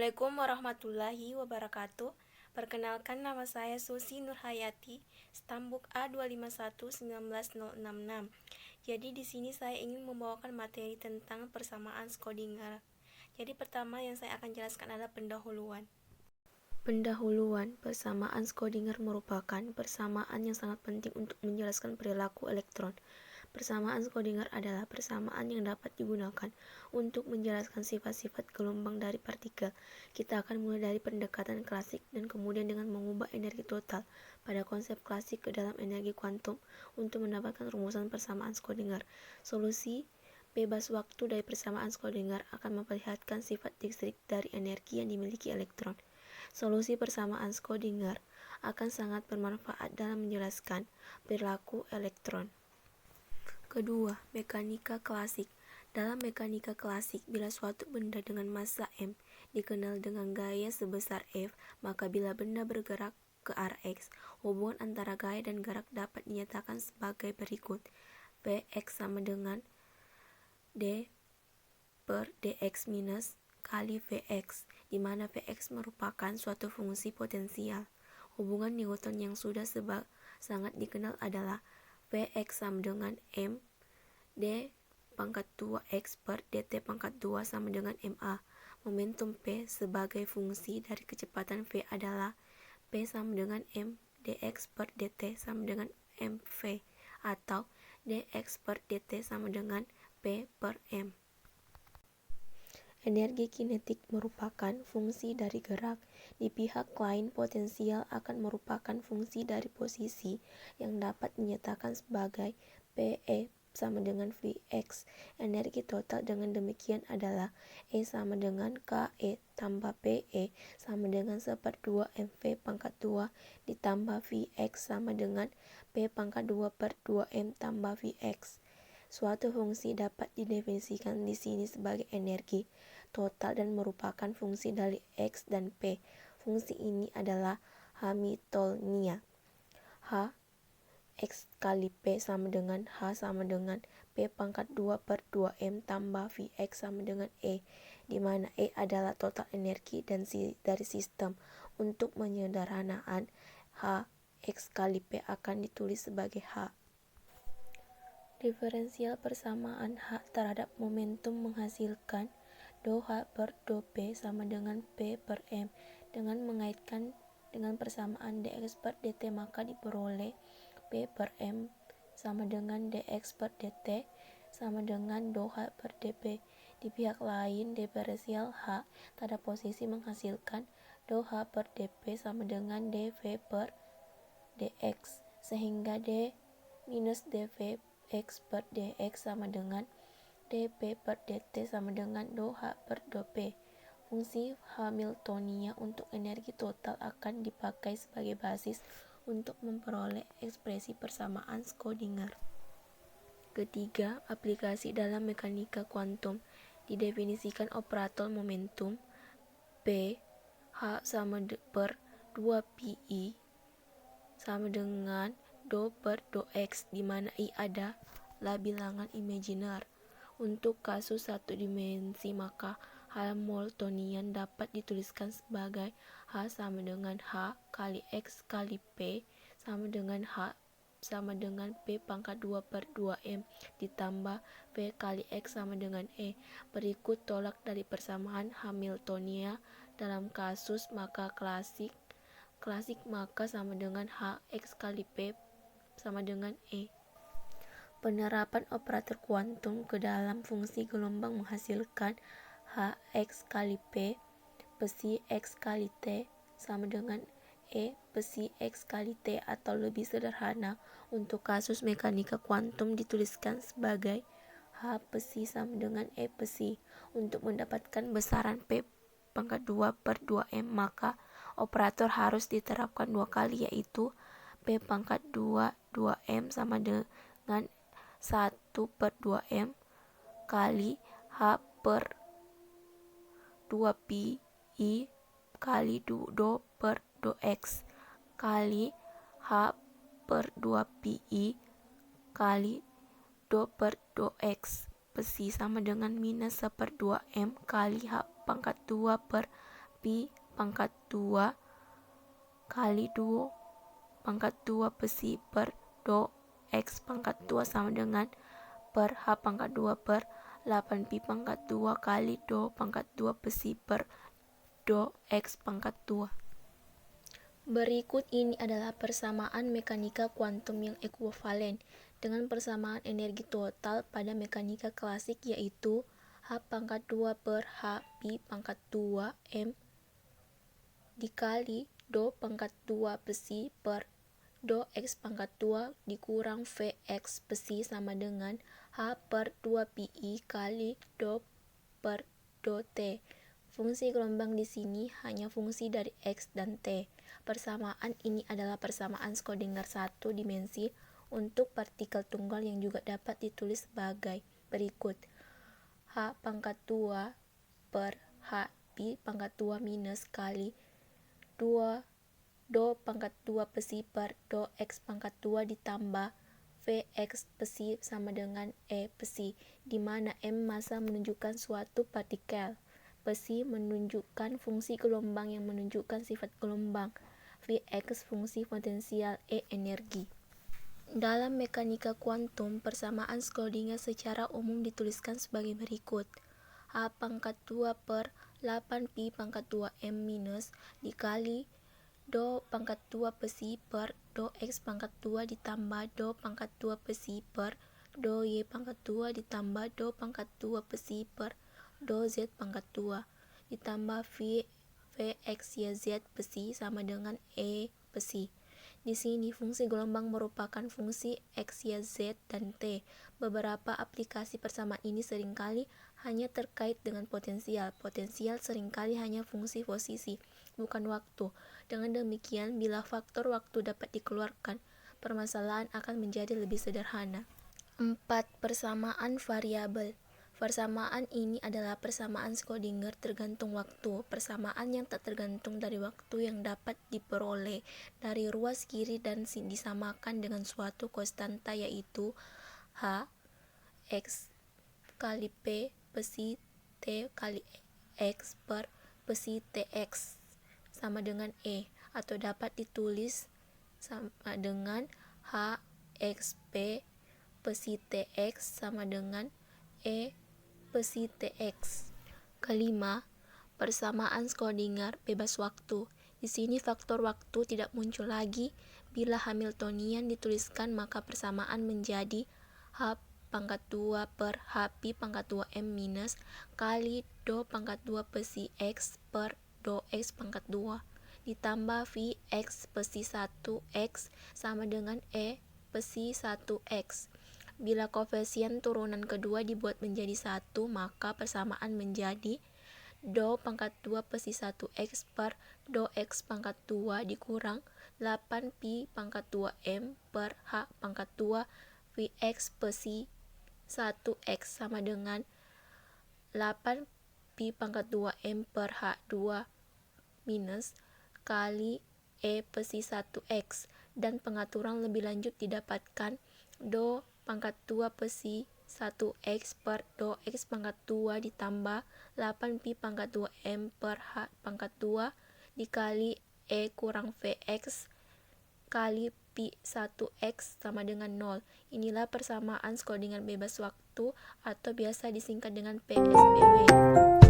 Assalamualaikum warahmatullahi wabarakatuh. Perkenalkan, nama saya Susi Nurhayati, Stambuk A25196066. Jadi di sini saya ingin membawakan materi tentang persamaan Schrödinger. Jadi pertama yang saya akan jelaskan adalah pendahuluan. Persamaan Schrödinger merupakan persamaan yang sangat penting untuk menjelaskan perilaku elektron. Persamaan Schrödinger adalah persamaan yang dapat digunakan untuk menjelaskan sifat-sifat gelombang dari partikel. Kita akan mulai dari pendekatan klasik dan kemudian dengan mengubah energi total pada konsep klasik ke dalam energi kuantum untuk mendapatkan rumusan persamaan Schrödinger. Solusi bebas waktu dari persamaan Schrödinger akan memperlihatkan sifat distrik dari energi yang dimiliki elektron. Solusi persamaan Schrödinger akan sangat bermanfaat dalam menjelaskan perilaku elektron. Kedua, mekanika klasik. Dalam mekanika klasik, bila suatu benda dengan massa m dikenal dengan gaya sebesar F, maka bila benda bergerak ke arah X, hubungan antara gaya dan gerak dapat dinyatakan sebagai berikut. Vx sama dengan d per dx minus kali Vx, di mana Vx merupakan suatu fungsi potensial. Hubungan Newton yang sudah sangat dikenal adalah Vx sama dengan m d pangkat 2x per dt pangkat 2 sama dengan ma. Momentum P sebagai fungsi dari kecepatan V adalah P sama dengan m dx per dt sama dengan mv, atau dx per dt sama dengan P per m. Energi kinetik merupakan fungsi dari gerak. Di pihak lain, potensial akan merupakan fungsi dari posisi yang dapat dinyatakan sebagai PE sama dengan Vx. Energi total dengan demikian adalah E sama dengan KE tambah PE sama dengan 1/2 mv pangkat 2 ditambah Vx sama dengan P pangkat 2 per 2m tambah Vx. Suatu fungsi dapat didefinisikan di sini sebagai energi total dan merupakan fungsi dari X dan P. Fungsi ini adalah Hamiltonia. H X kali P sama dengan H sama dengan P pangkat 2 per 2M tambah Vx sama dengan E, di mana E adalah total energi dari sistem. Untuk menyederhanakan, H X kali P akan ditulis sebagai H. Diferensial persamaan H terhadap momentum menghasilkan dou H per dou P sama dengan P per M. Dengan mengaitkan dengan persamaan dx per dt, maka diperoleh P per M sama dengan dx per dt sama dengan dou H per dP. Di pihak lain, diferensial H terhadap posisi menghasilkan dou H per dP sama dengan dV per dx, sehingga d minus dV x per dx sama dengan dP per dt sama dengan dou H per dou P. Fungsi Hamiltonia untuk energi total akan dipakai sebagai basis untuk memperoleh ekspresi persamaan Schrödinger. Ketiga, aplikasi dalam mekanika kuantum. Didefinisikan operator momentum P H sama per 2pi sama dengan dou per dou x, di mana I adalah bilangan imajiner. Untuk kasus satu dimensi, maka Hamiltonian dapat dituliskan sebagai H sama dengan H kali X kali P sama dengan H sama dengan P pangkat 2 per 2M ditambah V kali X sama dengan E. Berikut tolak dari persamaan Hamiltonia dalam kasus maka klasik maka sama dengan H X kali P sama dengan E. Penerapan operator kuantum ke dalam fungsi gelombang menghasilkan H X kali P psi X kali T sama dengan E psi X kali T, atau lebih sederhana untuk kasus mekanika kuantum dituliskan sebagai H psi sama dengan E psi. Untuk mendapatkan besaran P pangkat 2 per 2M, maka operator harus diterapkan dua kali, yaitu P pangkat 2 2M sama dengan 1 per 2M kali H per 2pi kali dou per dou x kali H per 2pi kali dou per dou x psi sama dengan minus 1/2M kali H pangkat 2 per pi pangkat 2 kali 2 pangkat 2 besi per do X pangkat 2 sama dengan per H pangkat 2 per 8 pi pangkat 2 kali do pangkat 2 besi per do X pangkat 2. Berikut ini adalah persamaan mekanika kuantum yang ekuivalen dengan persamaan energi total pada mekanika klasik, yaitu H pangkat 2 per H pi pangkat 2 M dikali do pangkat 2 besi per do X pangkat 2 dikurang Vx besi sama dengan H per 2 pi kali do per do T. Fungsi gelombang di sini hanya fungsi dari X dan T. Persamaan ini adalah persamaan Schrödinger satu dimensi untuk partikel tunggal yang juga dapat ditulis sebagai berikut. H pangkat 2 per H pi pangkat 2 minus kali 2 do pangkat 2 besi per do X pangkat 2 ditambah Vx besi sama dengan E besi, di mana M massa menunjukkan suatu partikel, besi menunjukkan fungsi gelombang yang menunjukkan sifat gelombang, Vx fungsi potensial, E energi. Dalam mekanika kuantum, persamaan Schrödinger secara umum dituliskan sebagai berikut. H pangkat 2 per 8 pi pangkat 2 M minus dikali do pangkat 2 besi per do X pangkat 2 ditambah do pangkat 2 besi per do Y pangkat 2 ditambah do pangkat 2 besi per do Z pangkat 2 ditambah Vx YZ besi sama dengan E besi. Di sini fungsi gelombang merupakan fungsi X, Y, Z, dan T. Beberapa aplikasi persamaan ini seringkali hanya terkait dengan potensial. Potensial seringkali hanya fungsi posisi, bukan waktu. Dengan demikian, bila faktor waktu dapat dikeluarkan, permasalahan akan menjadi lebih sederhana. 4. Persamaan variabel. Persamaan ini adalah persamaan Schrödinger tergantung waktu, persamaan yang tak tergantung dari waktu yang dapat diperoleh dari ruas kiri dan disamakan dengan suatu konstanta, yaitu H X kali P besi T kali X per besi TX sama dengan E, atau dapat ditulis sama dengan H X P besi TX sama dengan E besi TX. Kelima, persamaan Schrödinger bebas waktu. Di sini faktor waktu tidak muncul lagi. Bila Hamiltonian dituliskan, maka persamaan menjadi H pangkat 2 per H pi pangkat 2 M minus kali do pangkat 2 besi X per do X pangkat 2 ditambah Vx besi 1X sama dengan E besi 1X. Bila koefisien turunan kedua dibuat menjadi 1, maka persamaan menjadi do pangkat 2 besi 1X per do X pangkat 2 dikurang 8 pi pangkat 2 M per H pangkat 2 Vx besi 1X sama dengan 8 pi pangkat 2 M per H2 minus kali E besi 1X, dan pengaturan lebih lanjut didapatkan do pangkat 2 besi 1X per do X pangkat 2 ditambah 8 pi pangkat 2 M per H pangkat 2 dikali E kurang Vx kali pi 1X sama dengan 0. Inilah persamaan Schrödinger bebas waktu atau biasa disingkat dengan PSBW.